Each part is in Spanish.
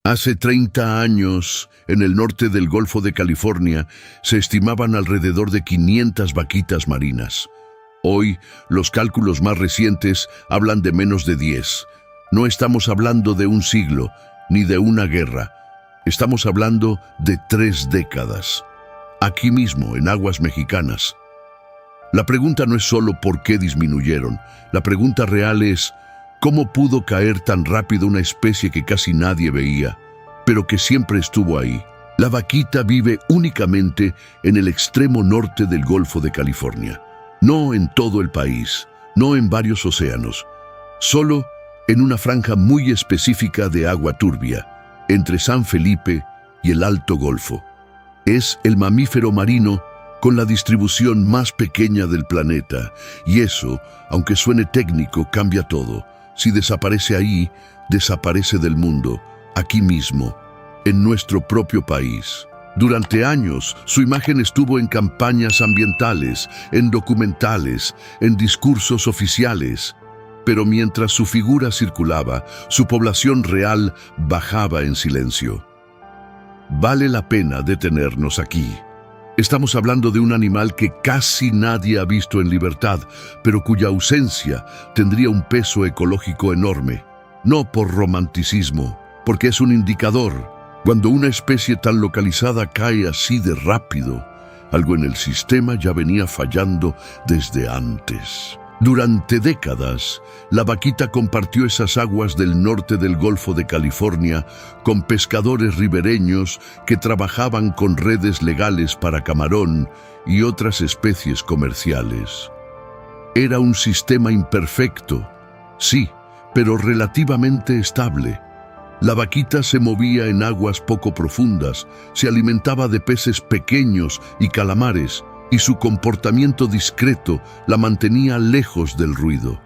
Hace 30 años, en el norte del Golfo de California, se estimaban alrededor de 500 vaquitas marinas. Hoy, los cálculos más recientes hablan de menos de 10. No estamos hablando de un siglo, ni de una guerra. Estamos hablando de 3 décadas. Aquí mismo, en aguas mexicanas. La pregunta no es solo por qué disminuyeron. La pregunta real es, ¿cómo pudo caer tan rápido una especie que casi nadie veía, pero que siempre estuvo ahí? La vaquita vive únicamente en el extremo norte del Golfo de California. No en todo el país, no en varios océanos. Solo en una franja muy específica de agua turbia, entre San Felipe y el Alto Golfo. Es el mamífero marino con la distribución más pequeña del planeta, y eso, aunque suene técnico, cambia todo. Si desaparece ahí, desaparece del mundo, aquí mismo, en nuestro propio país. Durante años, su imagen estuvo en campañas ambientales, en documentales, en discursos oficiales. Pero mientras su figura circulaba, su población real bajaba en silencio. Vale la pena detenernos aquí. Estamos hablando de un animal que casi nadie ha visto en libertad, pero cuya ausencia tendría un peso ecológico enorme. No por romanticismo, porque es un indicador. Cuando una especie tan localizada cae así de rápido, algo en el sistema ya venía fallando desde antes. Durante décadas, la vaquita compartió esas aguas del norte del Golfo de California con pescadores ribereños que trabajaban con redes legales para camarón y otras especies comerciales. Era un sistema imperfecto, sí, pero relativamente estable. La vaquita se movía en aguas poco profundas, se alimentaba de peces pequeños y calamares, y su comportamiento discreto la mantenía lejos del ruido.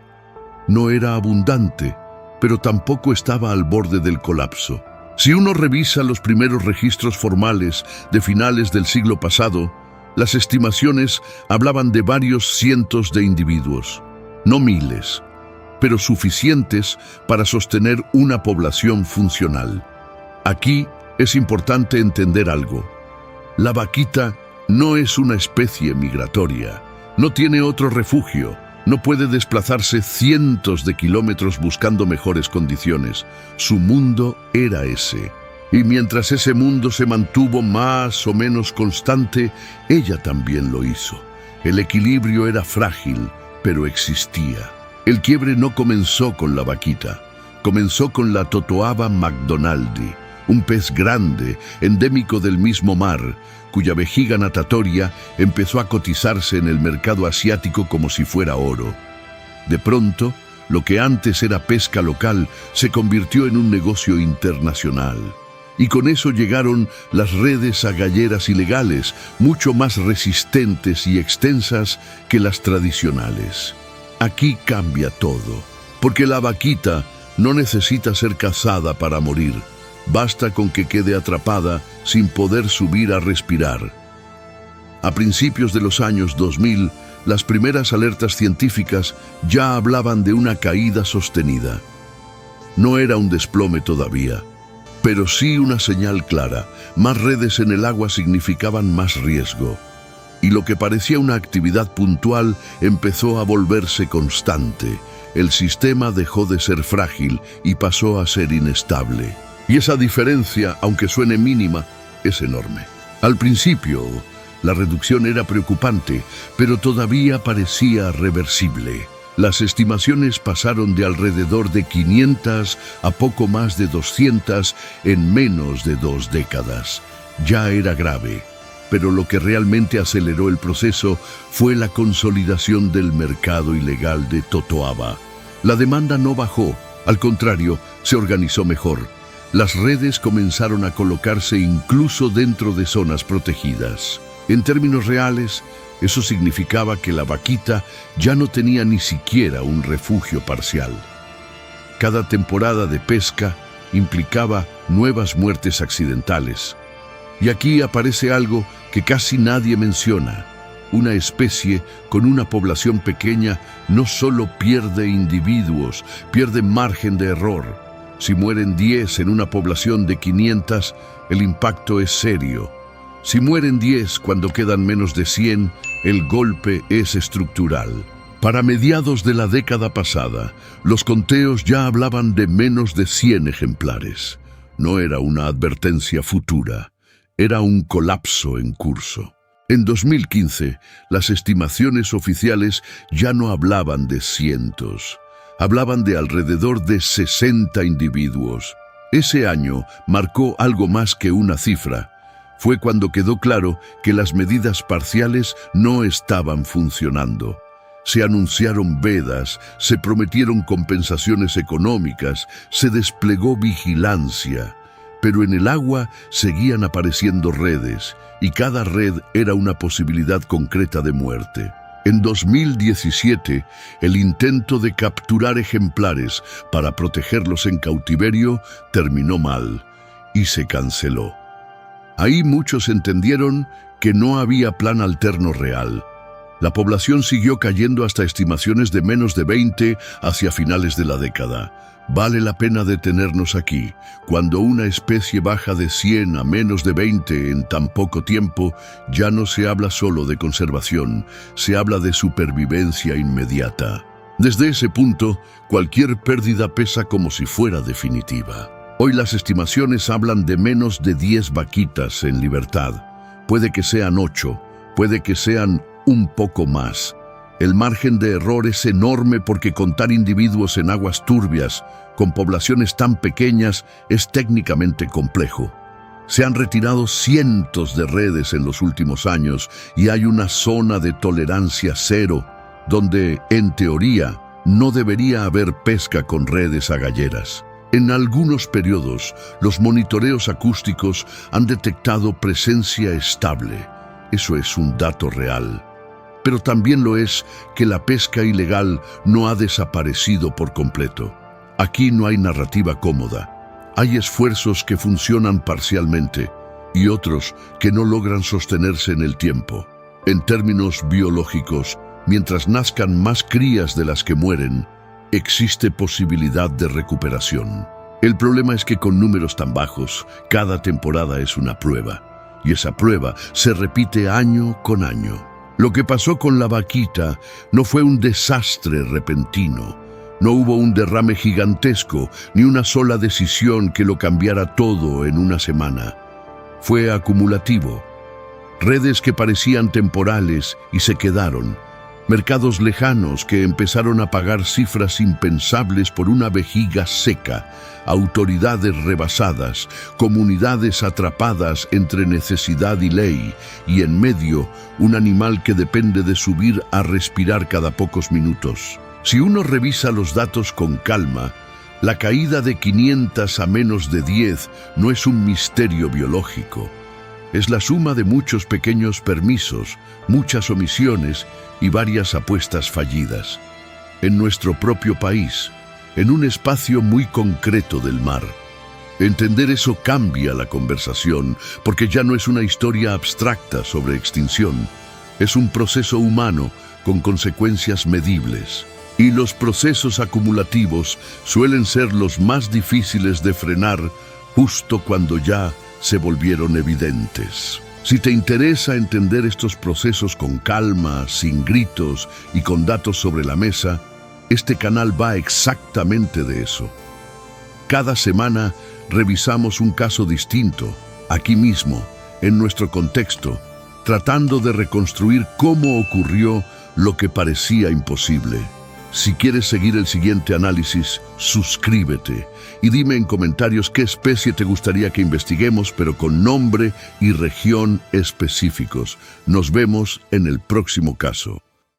No era abundante, pero tampoco estaba al borde del colapso. Si uno revisa los primeros registros formales de finales del siglo pasado, las estimaciones hablaban de varios cientos de individuos, no miles, pero suficientes para sostener una población funcional. Aquí es importante entender algo. La vaquita no es una especie migratoria, no tiene otro refugio, no puede desplazarse cientos de kilómetros buscando mejores condiciones. Su mundo era ese. Y mientras ese mundo se mantuvo más o menos constante, ella también lo hizo. El equilibrio era frágil, pero existía. El quiebre no comenzó con la vaquita, comenzó con la Totoaba macdonaldi, un pez grande, endémico del mismo mar, cuya vejiga natatoria empezó a cotizarse en el mercado asiático como si fuera oro. De pronto, lo que antes era pesca local se convirtió en un negocio internacional. Y con eso llegaron las redes agalleras ilegales, mucho más resistentes y extensas que las tradicionales. Aquí cambia todo, porque la vaquita no necesita ser cazada para morir. Basta con que quede atrapada sin poder subir a respirar. A principios de los años 2000, las primeras alertas científicas ya hablaban de una caída sostenida. No era un desplome todavía, pero sí una señal clara. Más redes en el agua significaban más riesgo. Y lo que parecía una actividad puntual empezó a volverse constante. El sistema dejó de ser frágil y pasó a ser inestable. Y esa diferencia, aunque suene mínima, es enorme. Al principio, la reducción era preocupante, pero todavía parecía reversible. Las estimaciones pasaron de alrededor de 500 a poco más de 200 en menos de 2 décadas. Ya era grave, pero lo que realmente aceleró el proceso fue la consolidación del mercado ilegal de Totoaba. La demanda no bajó, al contrario, se organizó mejor. Las redes comenzaron a colocarse incluso dentro de zonas protegidas. En términos reales, eso significaba que la vaquita ya no tenía ni siquiera un refugio parcial. Cada temporada de pesca implicaba nuevas muertes accidentales. Y aquí aparece algo que casi nadie menciona. Una especie con una población pequeña no solo pierde individuos, pierde margen de error. Si mueren 10 en una población de 500, el impacto es serio. Si mueren 10 cuando quedan menos de 100, el golpe es estructural. Para mediados de la década pasada, los conteos ya hablaban de menos de 100 ejemplares. No era una advertencia futura, era un colapso en curso. En 2015, las estimaciones oficiales ya no hablaban de cientos, hablaban de alrededor de 60 individuos. Ese año marcó algo más que una cifra. Fue cuando quedó claro que las medidas parciales no estaban funcionando. Se anunciaron vedas, se prometieron compensaciones económicas, se desplegó vigilancia. Pero en el agua seguían apareciendo redes, y cada red era una posibilidad concreta de muerte. En 2017, el intento de capturar ejemplares para protegerlos en cautiverio terminó mal y se canceló. Ahí muchos entendieron que no había plan alterno real. La población siguió cayendo hasta estimaciones de menos de 20 hacia finales de la década. Vale la pena detenernos aquí. Cuando una especie baja de 100 a menos de 20 en tan poco tiempo, ya no se habla solo de conservación, se habla de supervivencia inmediata. Desde ese punto, cualquier pérdida pesa como si fuera definitiva. Hoy las estimaciones hablan de menos de 10 vaquitas en libertad. Puede que sean 8, puede que sean un poco más. El margen de error es enorme porque contar individuos en aguas turbias, con poblaciones tan pequeñas, es técnicamente complejo. Se han retirado cientos de redes en los últimos años y hay una zona de tolerancia cero, donde, en teoría, no debería haber pesca con redes agalleras. En algunos periodos, los monitoreos acústicos han detectado presencia estable. Eso es un dato real. Pero también lo es que la pesca ilegal no ha desaparecido por completo. Aquí no hay narrativa cómoda. Hay esfuerzos que funcionan parcialmente y otros que no logran sostenerse en el tiempo. En términos biológicos, mientras nazcan más crías de las que mueren, existe posibilidad de recuperación. El problema es que con números tan bajos, cada temporada es una prueba, y esa prueba se repite año con año. Lo que pasó con la vaquita no fue un desastre repentino. No hubo un derrame gigantesco, ni una sola decisión que lo cambiara todo en una semana. Fue acumulativo. Redes que parecían temporales y se quedaron. Mercados lejanos que empezaron a pagar cifras impensables por una vejiga seca, autoridades rebasadas, comunidades atrapadas entre necesidad y ley, y en medio un animal que depende de subir a respirar cada pocos minutos. Si uno revisa los datos con calma, la caída de 500 a menos de 10 no es un misterio biológico. Es la suma de muchos pequeños permisos, muchas omisiones y varias apuestas fallidas. En nuestro propio país, en un espacio muy concreto del mar. Entender eso cambia la conversación, porque ya no es una historia abstracta sobre extinción. Es un proceso humano con consecuencias medibles. Y los procesos acumulativos suelen ser los más difíciles de frenar justo cuando ya se volvieron evidentes. Si te interesa entender estos procesos con calma, sin gritos y con datos sobre la mesa, este canal va exactamente de eso. Cada semana revisamos un caso distinto, aquí mismo, en nuestro contexto, tratando de reconstruir cómo ocurrió lo que parecía imposible. Si quieres seguir el siguiente análisis, suscríbete y dime en comentarios qué especie te gustaría que investiguemos, pero con nombre y región específicos. Nos vemos en el próximo caso.